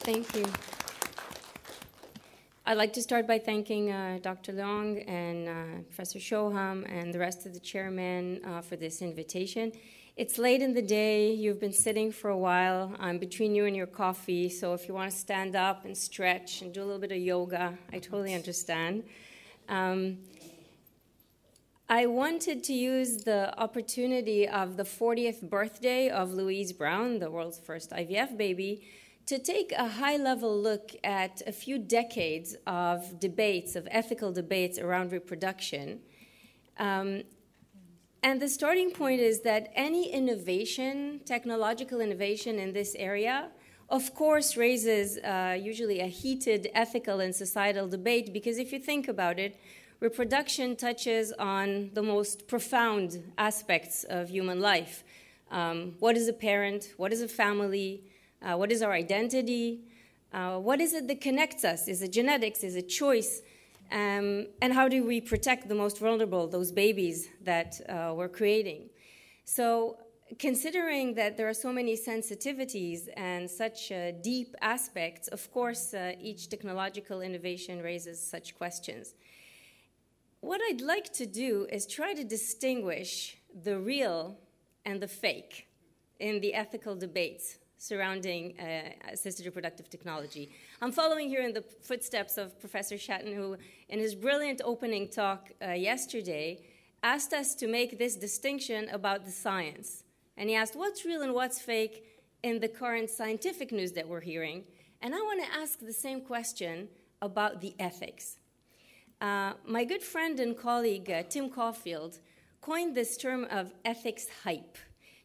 Thank you. I'd like to start by thanking Dr. Long and Professor Shoham and the rest of the chairmen for this invitation. It's late in the day. You've been sitting for a while. I'm between you and your coffee, so if you want to stand up and stretch and do a little bit of yoga, I totally understand. I wanted to use the opportunity of the 40th birthday of Louise Brown, the world's first IVF baby, to take a high-level look at a few decades of debates, of ethical debates around reproduction. And the starting point is that any innovation, technological innovation in this area, of course raises usually a heated ethical and societal debate, because if you think about it, reproduction touches on the most profound aspects of human life. What is a parent? What is a family? What is our identity? What is it that connects us? Is it genetics? Is it choice? And how do we protect the most vulnerable, those babies that we're creating? So considering that there are so many sensitivities and such deep aspects, of course, each technological innovation raises such questions. What I'd like to do is try to distinguish the real and the fake in the ethical debates surrounding assisted reproductive technology. I'm following here in the footsteps of Professor Shatton, who in his brilliant opening talk yesterday asked us to make this distinction about the science. And he asked what's real and what's fake in the current scientific news that we're hearing. And I want to ask the same question about the ethics. My good friend and colleague, Tim Caulfield, coined this term of ethics hype.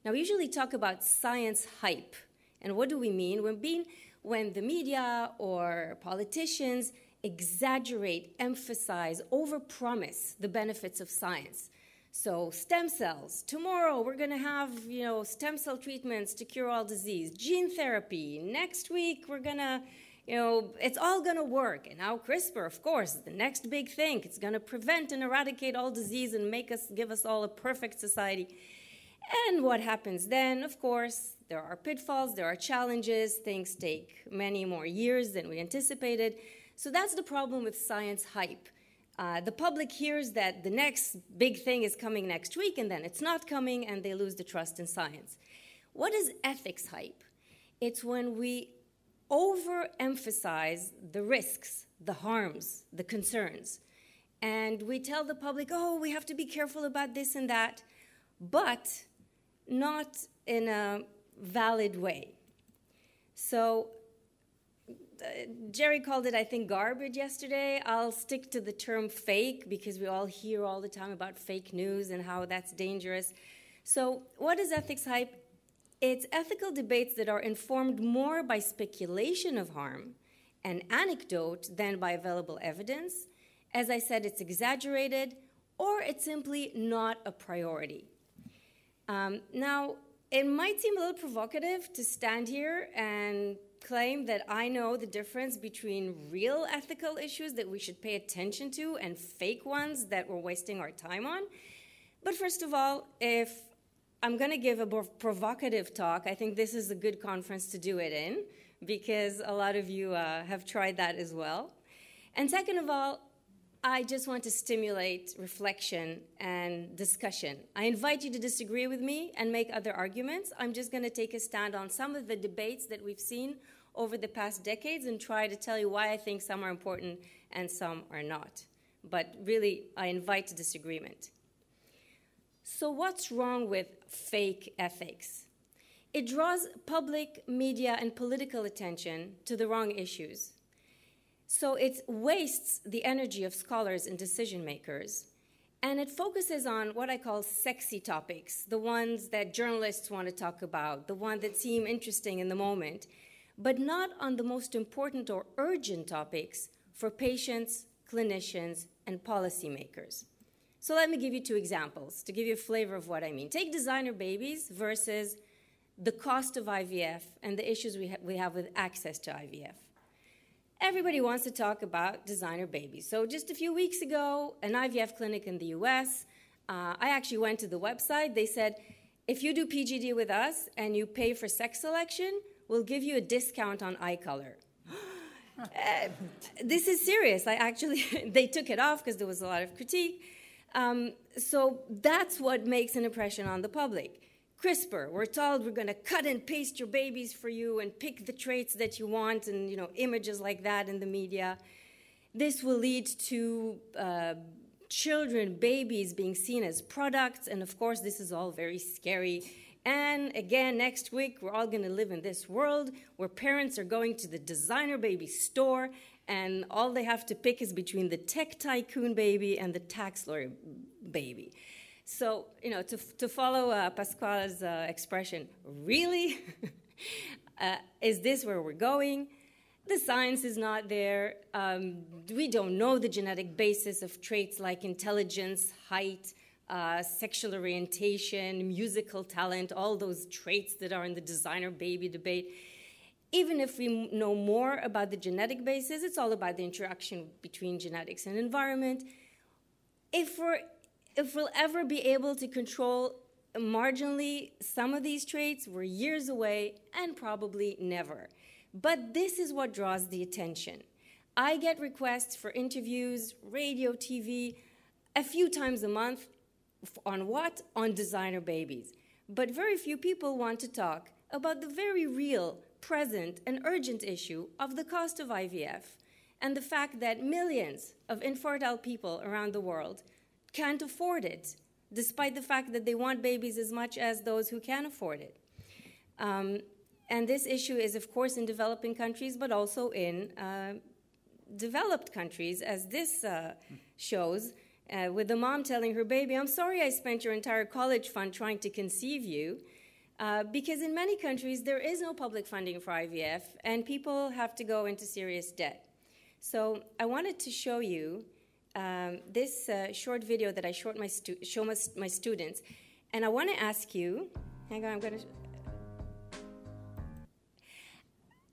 Now, we usually talk about science hype. And what do we mean? When the media or politicians exaggerate, emphasize, overpromise the benefits of science. So stem cells, tomorrow we're going to have, stem cell treatments to cure all disease, gene therapy, next week we're going to, it's all going to work. And now CRISPR, of course, the next big thing. It's going to prevent and eradicate all disease and give us all a perfect society. And what happens then? Of course, there are pitfalls, there are challenges. Things take many more years than we anticipated. So that's the problem with science hype. The public hears that the next big thing is coming next week, and then it's not coming, and they lose the trust in science. What is ethics hype? It's when we overemphasize the risks, the harms, the concerns. And we tell the public, oh, we have to be careful about this and that, but not in a valid way. So Jerry called it, I think, garbage yesterday. I'll stick to the term fake because we all hear all the time about fake news and how that's dangerous. So what is ethics hype? It's ethical debates that are informed more by speculation of harm and anecdote than by available evidence. As I said, it's exaggerated or it's simply not a priority. Now, it might seem a little provocative to stand here and claim that I know the difference between real ethical issues that we should pay attention to and fake ones that we're wasting our time on. But first of all, if I'm going to give a provocative talk, I think this is a good conference to do it in, because a lot of you have tried that as well. And second of all, I just want to stimulate reflection and discussion. I invite you to disagree with me and make other arguments. I'm just going to take a stand on some of the debates that we've seen over the past decades and try to tell you why I think some are important and some are not. But really, I invite disagreement. So what's wrong with fake ethics? It draws public, media, and political attention to the wrong issues. So it wastes the energy of scholars and decision makers, and it focuses on what I call sexy topics, the ones that journalists want to talk about, the ones that seem interesting in the moment, but not on the most important or urgent topics for patients, clinicians, and policymakers. So let me give you two examples to give you a flavor of what I mean. Take designer babies versus the cost of IVF and the issues we have with access to IVF. Everybody wants to talk about designer babies. So just a few weeks ago, an IVF clinic in the US, I actually went to the website. They said, if you do PGD with us and you pay for sex selection, we'll give you a discount on eye color. This is serious. They took it off because there was a lot of critique. So that's what makes an impression on the public. CRISPR, we're told we're going to cut and paste your babies for you and pick the traits that you want, and images like that in the media. This will lead to children, babies being seen as products, and of course this is all very scary. And again, next week we're all going to live in this world where parents are going to the designer baby store and all they have to pick is between the tech tycoon baby and the tax lawyer baby. So, to follow Pasquale's expression, really? Is this where we're going? The science is not there. We don't know the genetic basis of traits like intelligence, height, sexual orientation, musical talent, all those traits that are in the designer baby debate. Even if we know more about the genetic basis, it's all about the interaction between genetics and environment. If we'll ever be able to control marginally some of these traits, we're years away and probably never. But this is what draws the attention. I get requests for interviews, radio, TV, a few times a month. On what? On designer babies. But very few people want to talk about the very real, present, and urgent issue of the cost of IVF and the fact that millions of infertile people around the world can't afford it, despite the fact that they want babies as much as those who can afford it. And this issue is, of course, in developing countries, but also in developed countries, as this shows, with the mom telling her baby, "I'm sorry I spent your entire college fund trying to conceive you," because in many countries there is no public funding for IVF, and people have to go into serious debt. So I wanted to show you this short video that I show my students, and I want to ask you,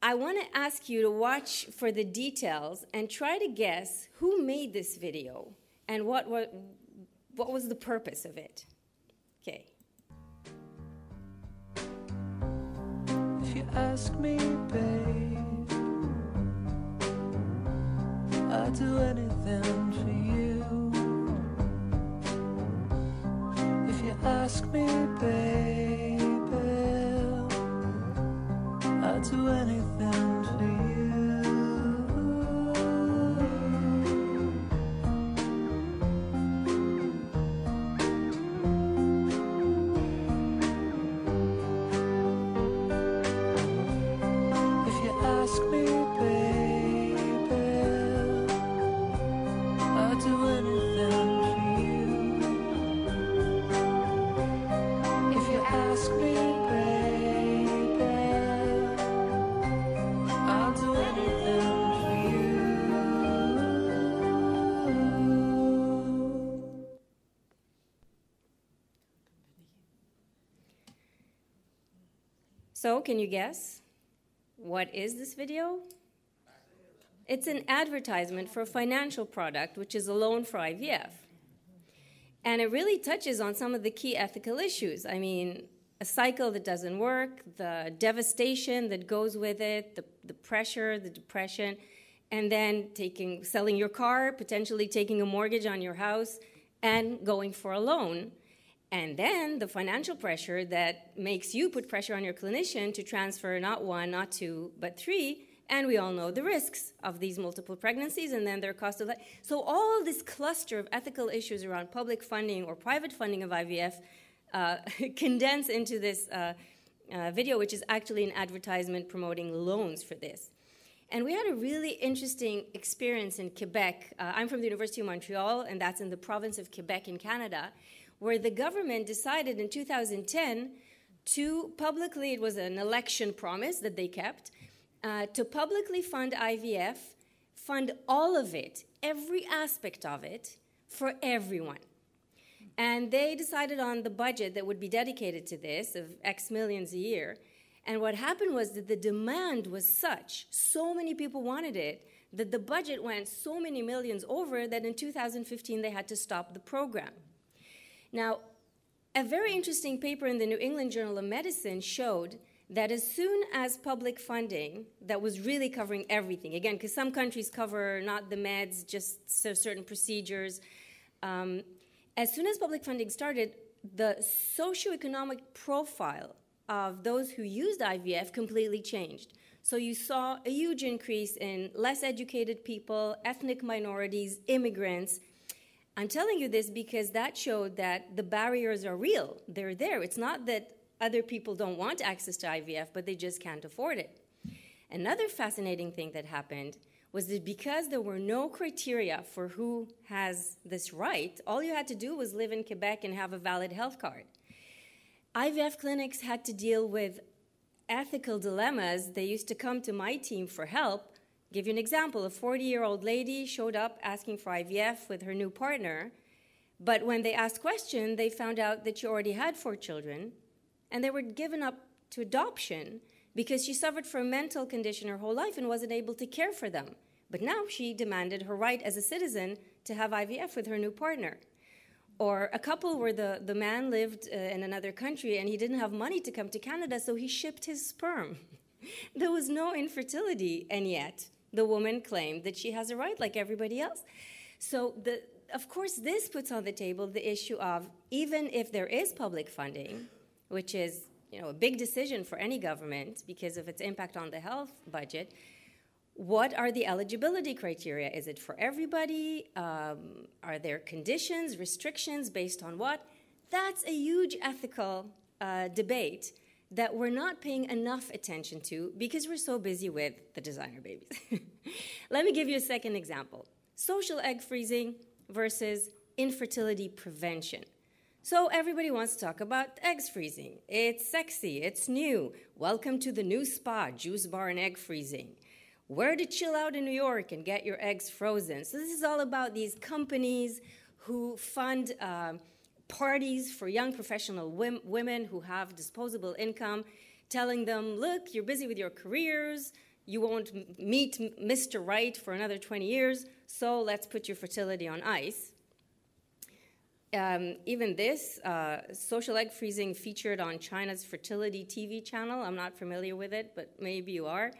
I want to ask you to watch for the details and try to guess who made this video and what was the purpose of it. Okay. If you ask me, babe, I'd do anything for you. If you ask me, baby, I'd do anything for you. If you ask me, baby, I'd do anything for you. If you ask me, baby, I'll do anything for you. So, can you guess? What is this video? It's an advertisement for a financial product, which is a loan for IVF. And it really touches on some of the key ethical issues. I mean, a cycle that doesn't work, the devastation that goes with it, the pressure, the depression, and then selling your car, potentially taking a mortgage on your house, and going for a loan. And then the financial pressure that makes you put pressure on your clinician to transfer not one, not two, but three. And we all know the risks of these multiple pregnancies and then their cost of life. So all this cluster of ethical issues around public funding or private funding of IVF condense into this video, which is actually an advertisement promoting loans for this. And we had a really interesting experience in Quebec. I'm from the University of Montreal, and that's in the province of Quebec in Canada, where the government decided in 2010 to publicly, it was an election promise that they kept, to publicly fund IVF, fund all of it, every aspect of it, for everyone. And they decided on the budget that would be dedicated to this of X millions a year. And what happened was that the demand was such, so many people wanted it, that the budget went so many millions over that in 2015 they had to stop the program. Now, a very interesting paper in the New England Journal of Medicine showed that as soon as public funding that was really covering everything, again, because some countries cover not the meds, just certain procedures, as soon as public funding started, the socioeconomic profile of those who used IVF completely changed. So you saw a huge increase in less educated people, ethnic minorities, immigrants. I'm telling you this because that showed that the barriers are real. They're there. It's not that other people don't want access to IVF, but they just can't afford it. Another fascinating thing that happened was that because there were no criteria for who has this right, all you had to do was live in Quebec and have a valid health card. IVF clinics had to deal with ethical dilemmas. They used to come to my team for help. Give you an example. A 40-year-old lady showed up asking for IVF with her new partner, but when they asked questions, they found out that she already had 4 children, and they were given up to adoption because she suffered from a mental condition her whole life and wasn't able to care for them. But now she demanded her right as a citizen to have IVF with her new partner. Or a couple where the man lived in another country and he didn't have money to come to Canada, so he shipped his sperm. There was no infertility, and yet the woman claimed that she has a right like everybody else. So, of course, this puts on the table the issue of, even if there is public funding, which is a big decision for any government because of its impact on the health budget, what are the eligibility criteria? Is it for everybody? Are there conditions, restrictions based on what? That's a huge ethical debate that we're not paying enough attention to because we're so busy with the designer babies. Let me give you a second example. Social egg freezing versus infertility prevention. So everybody wants to talk about eggs freezing. It's sexy, it's new. Welcome to the new spa, juice bar and egg freezing. Where to chill out in New York and get your eggs frozen. So this is all about these companies who fund parties for young professional women who have disposable income, telling them, look, you're busy with your careers, you won't meet Mr. Right for another 20 years, so let's put your fertility on ice. Even this, social egg freezing featured on China's fertility TV channel. I'm not familiar with it, but maybe you are.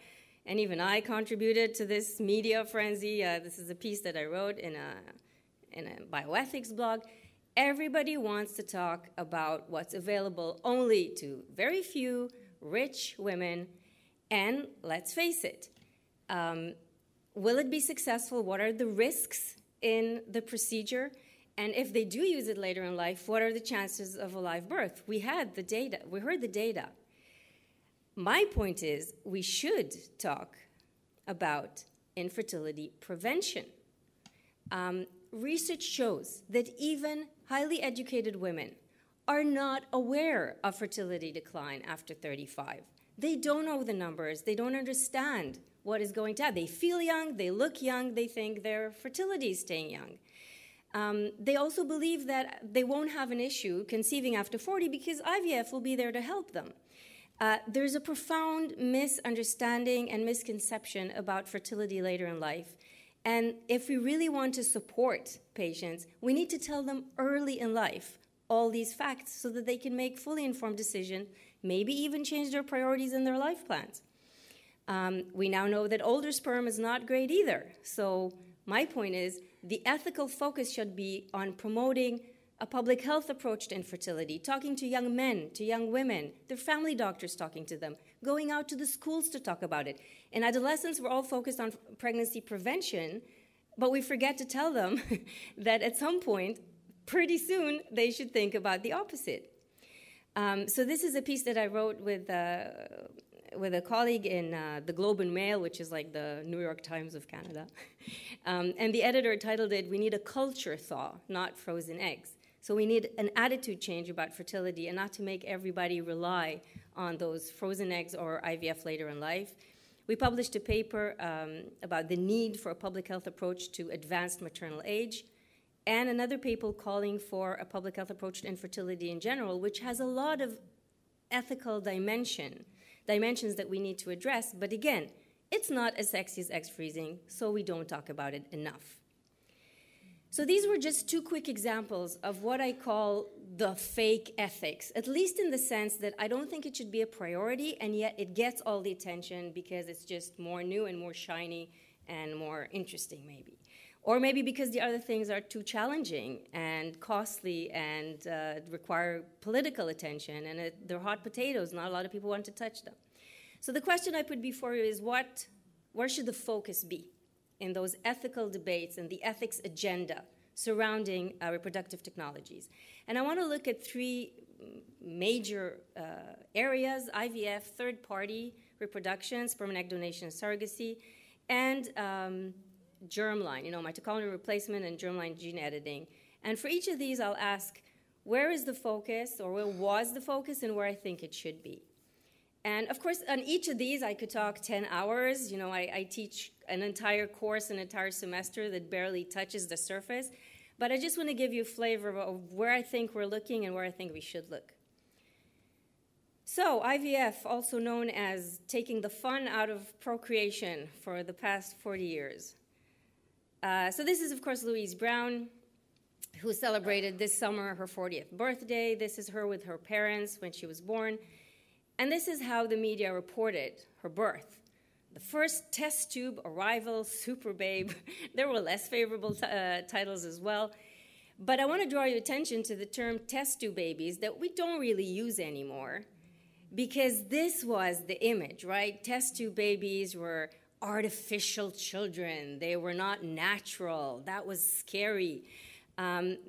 And even I contributed to this media frenzy. This is a piece that I wrote in a bioethics blog. Everybody wants to talk about what's available only to very few rich women. And let's face it, will it be successful? What are the risks in the procedure? And if they do use it later in life, what are the chances of a live birth? We had the data. We heard the data. My point is we should talk about infertility prevention. Research shows that even highly educated women are not aware of fertility decline after 35. They don't know the numbers. They don't understand what is going to happen. They feel young. They look young. They think their fertility is staying young. They also believe that they won't have an issue conceiving after 40 because IVF will be there to help them. There's a profound misunderstanding and misconception about fertility later in life. And if we really want to support patients, we need to tell them early in life all these facts so that they can make fully informed decisions, maybe even change their priorities in their life plans. We now know that older sperm is not great either. So my point is the ethical focus should be on promoting a public health approach to infertility, talking to young men, to young women, their family doctors talking to them, going out to the schools to talk about it. In adolescents, we're all focused on pregnancy prevention, but we forget to tell them that at some point, pretty soon, they should think about the opposite. So this is a piece that I wrote with a colleague in the Globe and Mail, which is like the New York Times of Canada. And the editor titled it, "We Need a Culture Thaw, Not Frozen Eggs." So we need an attitude change about fertility and not to make everybody rely on those frozen eggs or IVF later in life. We published a paper about the need for a public health approach to advanced maternal age, and another paper calling for a public health approach to infertility in general, which has a lot of ethical dimensions that we need to address. But again, it's not as sexy as egg freezing, so we don't talk about it enough. So these were just two quick examples of what I call the fake ethics, at least in the sense that I don't think it should be a priority, and yet it gets all the attention because it's just more new and more shiny and more interesting, maybe. Or maybe because the other things are too challenging and costly and require political attention, and they're hot potatoes. Not a lot of people want to touch them. So the question I put before you is where should the focus be in those ethical debates and the ethics agenda surrounding reproductive technologies? And I want to look at three major areas: IVF, third-party reproduction, sperm and egg donation and surrogacy, and germline, mitochondrial replacement and germline gene editing. And for each of these, I'll ask, where is the focus, or where was the focus, and where I think it should be? And of course, on each of these, I could talk 10 hours. I teach an entire course, an entire semester that barely touches the surface. But I just want to give you a flavor of where I think we're looking and where I think we should look. So IVF, also known as taking the fun out of procreation for the past 40 years. So this is, of course, Louise Brown, who celebrated this summer her 40th birthday. This is her with her parents when she was born. And this is how the media reported her birth. The first test tube arrival, super babe. There were less favorable titles as well. But I want to draw your attention to the term test tube babies that we don't really use anymore, because this was the image, right? Test tube babies were artificial children. They were not natural. That was scary. The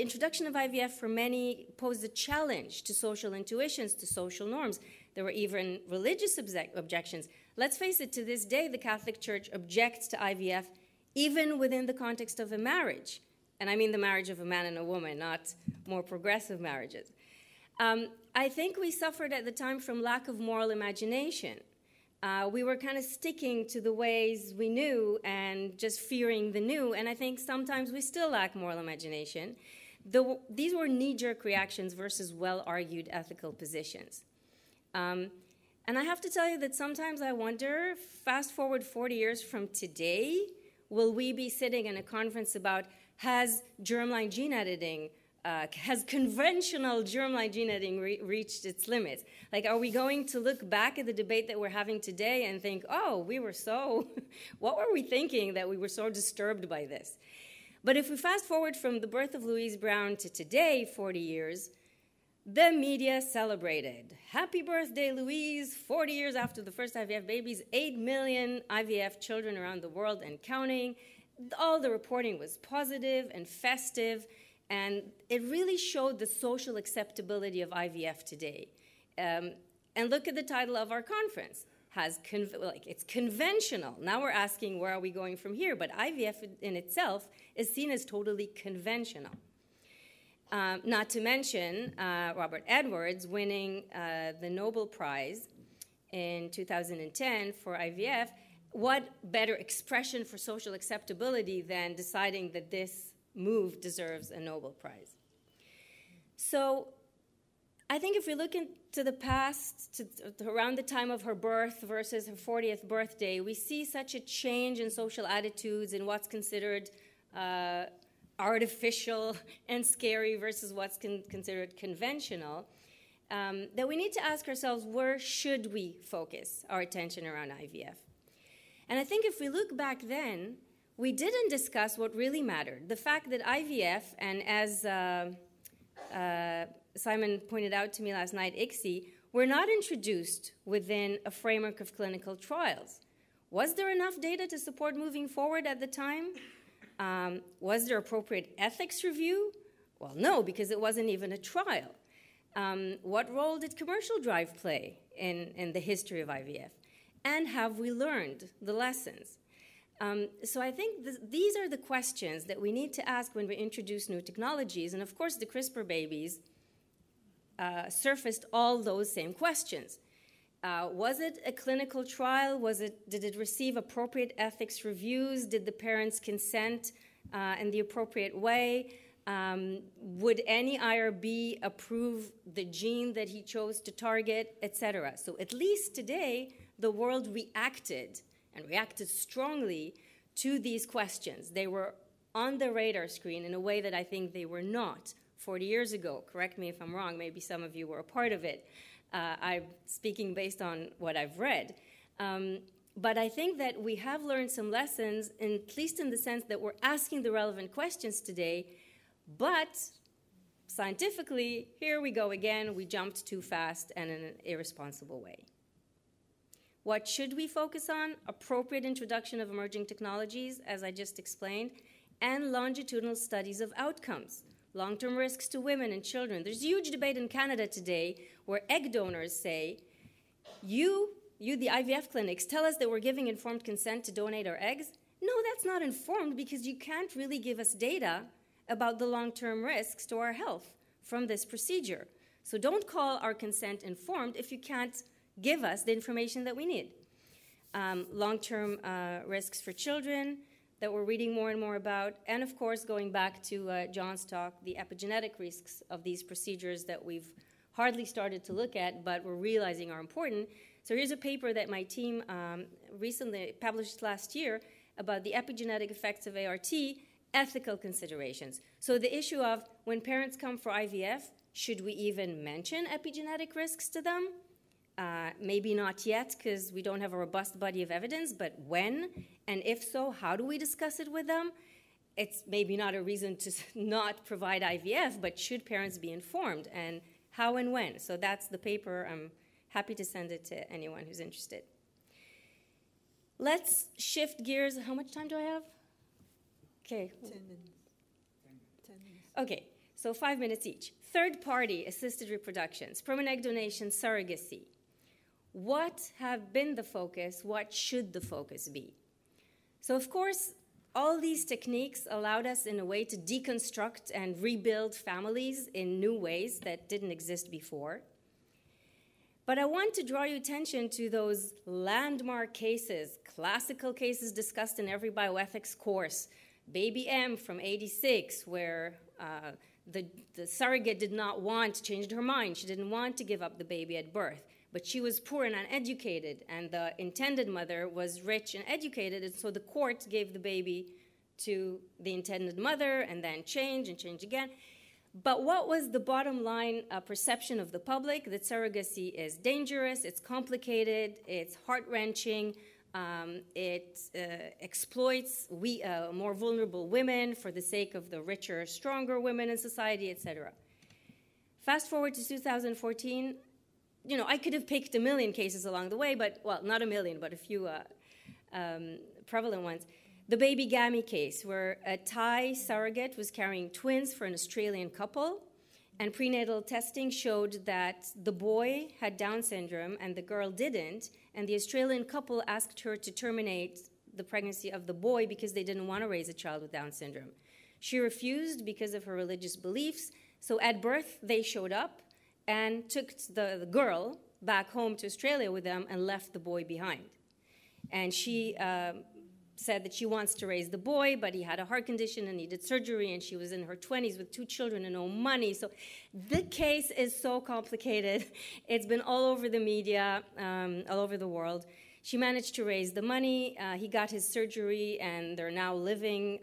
introduction of IVF for many posed a challenge to social intuitions, to social norms. There were even religious objections. Let's face it, to this day, the Catholic Church objects to IVF even within the context of a marriage. And I mean the marriage of a man and a woman, not more progressive marriages. I think we suffered at the time from lack of moral imagination. We were kind of sticking to the ways we knew and just fearing the new, and I think sometimes we still lack moral imagination. These were knee-jerk reactions versus well-argued ethical positions. And I have to tell you that sometimes I wonder, fast forward 40 years from today, will we be sitting in a conference about has germline gene editing has conventional germline gene editing reached its limits? Like, are we going to look back at the debate that we're having today and think, oh, what were we thinking that we were so disturbed by this? But if we fast forward from the birth of Louise Brown to today, 40 years, the media celebrated. Happy birthday, Louise, 40 years after the first IVF babies, 8 million IVF children around the world and counting. All the reporting was positive and festive, and it really showed the social acceptability of IVF today. And look at the title of our conference. It's conventional. Now we're asking, where are we going from here? But IVF in itself is seen as totally conventional. Not to mention Robert Edwards winning the Nobel Prize in 2010 for IVF. What better expression for social acceptability than deciding that this move deserves a Nobel Prize? So I think if we look into the past, to around the time of her birth versus her 40th birthday, we see such a change in social attitudes and what's considered artificial and scary versus what's considered conventional, that we need to ask ourselves, where should we focus our attention around IVF? And I think if we look back then, we didn't discuss what really mattered. The fact that IVF, and as Simon pointed out to me last night, ICSI, were not introduced within a framework of clinical trials. Was there enough data to support moving forward at the time? Was there appropriate ethics review? Well, no, because it wasn't even a trial. What role did commercial drive play in the history of IVF? And have we learned the lessons? So I think these are the questions that we need to ask when we introduce new technologies. And of course, the CRISPR babies surfaced all those same questions. Was it a clinical trial? Did it receive appropriate ethics reviews? Did the parents consent in the appropriate way? Would any IRB approve the gene that he chose to target, etc.? So at least today, the world reacted, and reacted strongly, to these questions. They were on the radar screen in a way that I think they were not 40 years ago. Correct me if I'm wrong. Maybe some of you were a part of it. I'm speaking based on what I've read. But I think that we have learned some lessons, at least in the sense that we're asking the relevant questions today, but scientifically, here we go again, we jumped too fast and in an irresponsible way. What should we focus on? Appropriate introduction of emerging technologies, as I just explained, and longitudinal studies of outcomes, long-term risks to women and children. There's a huge debate in Canada today where egg donors say, you, the IVF clinics, tell us that we're giving informed consent to donate our eggs. No, that's not informed because you can't really give us data about the long-term risks to our health from this procedure. So don't call our consent informed if you can't give us the information that we need. Long-term risks for children that we're reading more and more about, and of course, going back to John's talk, the epigenetic risks of these procedures that we've hardly started to look at, but we're realizing are important. So here's a paper that my team recently published last year about the epigenetic effects of ART, ethical considerations. So the issue of when parents come for IVF, should we even mention epigenetic risks to them? Maybe not yet because we don't have a robust body of evidence, but when? And if so, how do we discuss it with them? It's maybe not a reason to not provide IVF, but should parents be informed? And how and when? So that's the paper. I'm happy to send it to anyone who's interested. Let's shift gears. How much time do I have? Okay. 10 minutes. 10 minutes. Okay, so 5 minutes each. Third-party assisted reproductions, permanent egg donation, surrogacy. What have been the focus? What should the focus be? So, of course, all these techniques allowed us in a way to deconstruct and rebuild families in new ways that didn't exist before. But I want to draw your attention to those landmark cases, classical cases discussed in every bioethics course. Baby M from '86, where the surrogate did not want, changed her mind. She didn't want to give up the baby at birth, but she was poor and uneducated, and the intended mother was rich and educated, and so the court gave the baby to the intended mother and then changed again. But what was the bottom line perception of the public? That surrogacy is dangerous, it's complicated, it's heart-wrenching, it exploits more vulnerable women for the sake of the richer, stronger women in society, etc. Fast forward to 2014, I could have picked a million cases along the way, but, well, not a million, but a few prevalent ones. The baby Gammy case, where a Thai surrogate was carrying twins for an Australian couple, and prenatal testing showed that the boy had Down syndrome and the girl didn't, and the Australian couple asked her to terminate the pregnancy of the boy because they didn't want to raise a child with Down syndrome. She refused because of her religious beliefs, so at birth they showed up and took the girl back home to Australia with them and left the boy behind. And she said that she wants to raise the boy, but he had a heart condition and needed surgery, and she was in her 20s with 2 children and no money. So the case is so complicated. It's been all over the media, all over the world. She managed to raise the money. He got his surgery, and they're now living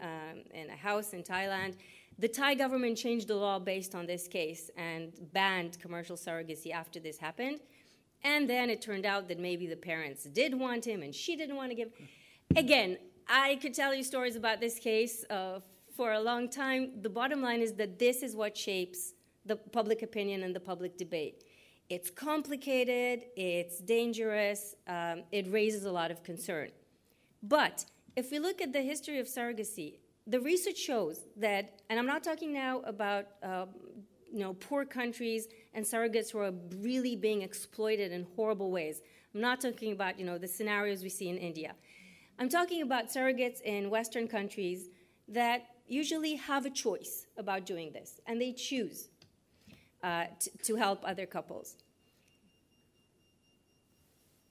in a house in Thailand. The Thai government changed the law based on this case and banned commercial surrogacy after this happened. And then it turned out that maybe the parents did want him and she didn't want to give. Again, I could tell you stories about this case for a long time. The bottom line is that this is what shapes the public opinion and the public debate. It's complicated, it's dangerous, it raises a lot of concern. But if we look at the history of surrogacy, the research shows that, and I'm not talking now about poor countries and surrogates who are really being exploited in horrible ways. I'm not talking about the scenarios we see in India. I'm talking about surrogates in Western countries that usually have a choice about doing this, and they choose to help other couples.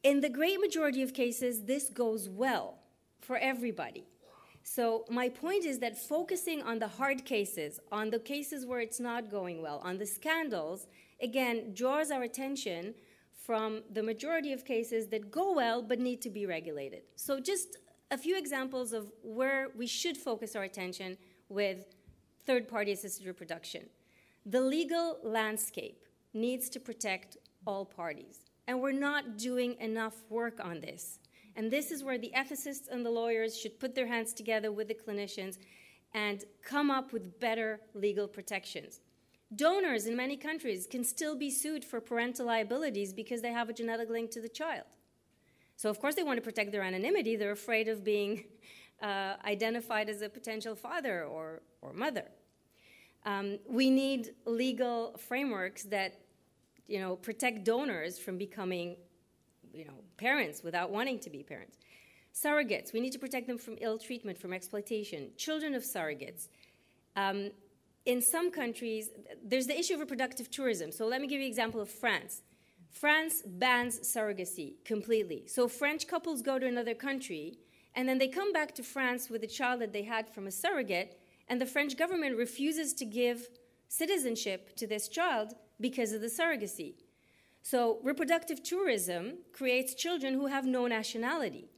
In the great majority of cases, this goes well for everybody. So my point is that focusing on the hard cases, on the cases where it's not going well, on the scandals, again, draws our attention from the majority of cases that go well but need to be regulated. So just a few examples of where we should focus our attention with third-party assisted reproduction. The legal landscape needs to protect all parties, and we're not doing enough work on this. And this is where the ethicists and the lawyers should put their hands together with the clinicians and come up with better legal protections. Donors in many countries can still be sued for parental liabilities because they have a genetic link to the child. So, of course, they want to protect their anonymity. They're afraid of being identified as a potential father or mother. We need legal frameworks that, protect donors from becoming, parents without wanting to be parents. Surrogates, we need to protect them from ill treatment, from exploitation. Children of surrogates. In some countries, there's the issue of reproductive tourism. So let me give you an example of France. France bans surrogacy completely. So French couples go to another country, and then they come back to France with a child that they had from a surrogate, and the French government refuses to give citizenship to this child because of the surrogacy. So reproductive tourism creates children who have no nationality.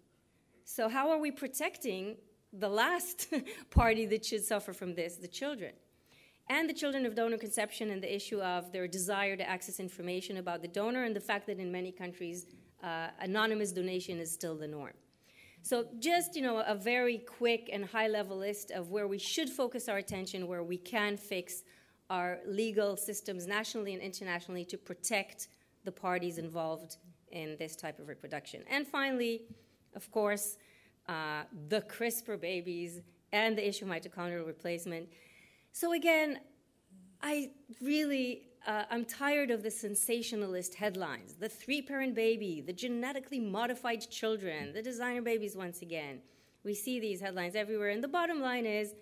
So how are we protecting the last party that should suffer from this, the children? And the children of donor conception and the issue of their desire to access information about the donor and the fact that in many countries anonymous donation is still the norm. So just, a very quick and high-level list of where we should focus our attention, where we can fix our legal systems nationally and internationally to protect the parties involved in this type of reproduction. And finally, of course, the CRISPR babies and the issue of mitochondrial replacement. So again, I'm tired of the sensationalist headlines. The 3-parent baby, the genetically modified children, the designer babies once again. We see these headlines everywhere. And the bottom line is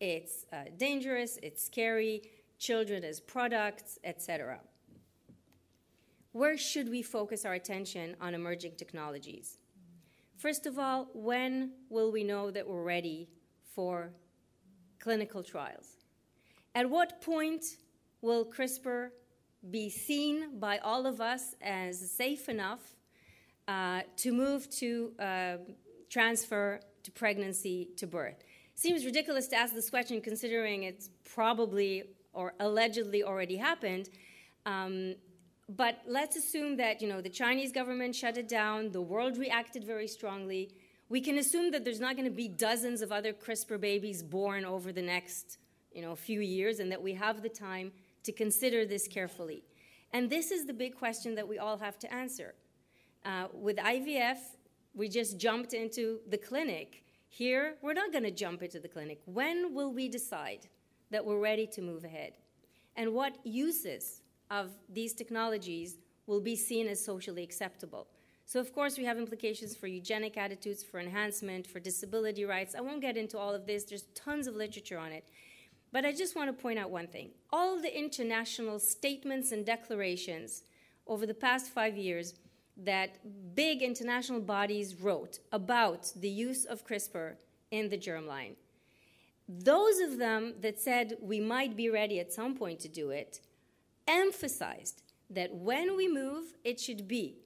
it's dangerous, it's scary, children as products, etc. Where should we focus our attention on emerging technologies? First of all, when will we know that we're ready for clinical trials? At what point will CRISPR be seen by all of us as safe enough to move to transfer to pregnancy to birth? Seems ridiculous to ask this question considering it's probably or allegedly already happened. But let's assume that, the Chinese government shut it down, the world reacted very strongly. We can assume that there's not going to be dozens of other CRISPR babies born over the next, few years, and that we have the time to consider this carefully. And this is the big question that we all have to answer. With IVF, we just jumped into the clinic. Here, we're not going to jump into the clinic. When will we decide that we're ready to move ahead? And what uses of these technologies will be seen as socially acceptable? So, of course, we have implications for eugenic attitudes, for enhancement, for disability rights. I won't get into all of this. There's tons of literature on it. But I just want to point out one thing. All the international statements and declarations over the past 5 years that big international bodies wrote about the use of CRISPR in the germline, those of them that said we might be ready at some point to do it emphasized that when we move, it should be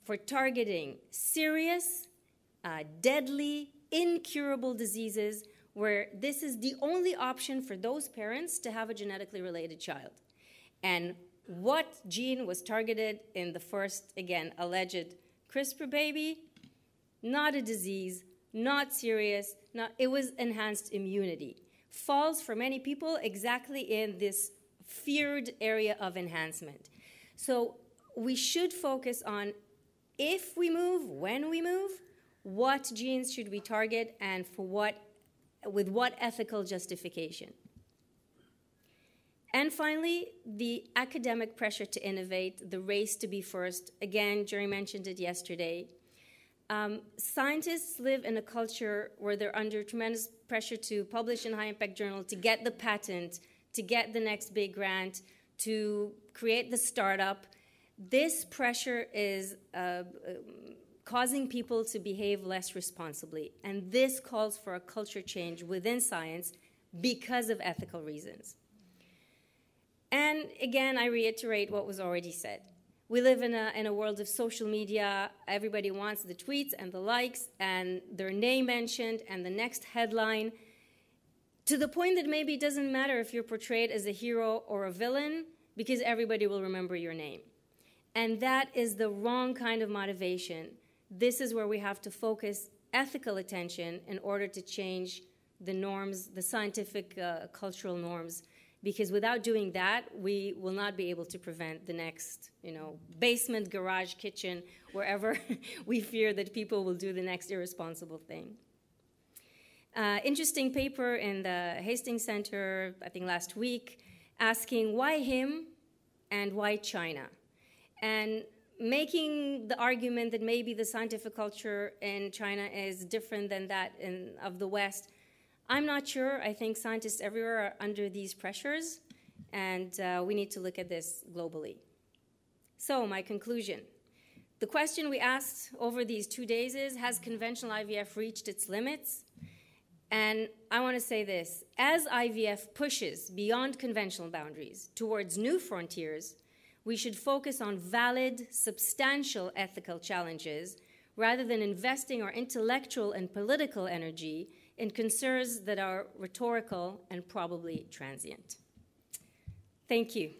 for targeting serious, deadly, incurable diseases where this is the only option for those parents to have a genetically related child. And what gene was targeted in the first, again, alleged CRISPR baby? Not a disease, not serious, it was enhanced immunity. Falls for many people exactly in this feared area of enhancement. So we should focus on if we move, when we move, what genes should we target and for what, with what ethical justification. And finally, the academic pressure to innovate, the race to be first. Again, Jerry mentioned it yesterday. Scientists live in a culture where they're under tremendous pressure to publish in high-impact journal, to get the patent, to get the next big grant, to create the startup. This pressure is causing people to behave less responsibly. And this calls for a culture change within science because of ethical reasons. And again, I reiterate what was already said. We live in a world of social media. Everybody wants the tweets and the likes and their name mentioned and the next headline. to the point that maybe it doesn't matter if you're portrayed as a hero or a villain, because everybody will remember your name. And that is the wrong kind of motivation. This is where we have to focus ethical attention in order to change the norms, the scientific cultural norms, because without doing that, we will not be able to prevent the next, basement, garage, kitchen, wherever we fear that people will do the next irresponsible thing. Interesting paper in the Hastings Center, I think last week, asking why him and why China? And making the argument that maybe the scientific culture in China is different than that of the West. I'm not sure. I think scientists everywhere are under these pressures, and we need to look at this globally. So, my conclusion. The question we asked over these 2 days is, has conventional IVF reached its limits? And I want to say this. As IVF pushes beyond conventional boundaries towards new frontiers, we should focus on valid, substantial ethical challenges rather than investing our intellectual and political energy in concerns that are rhetorical and probably transient. Thank you.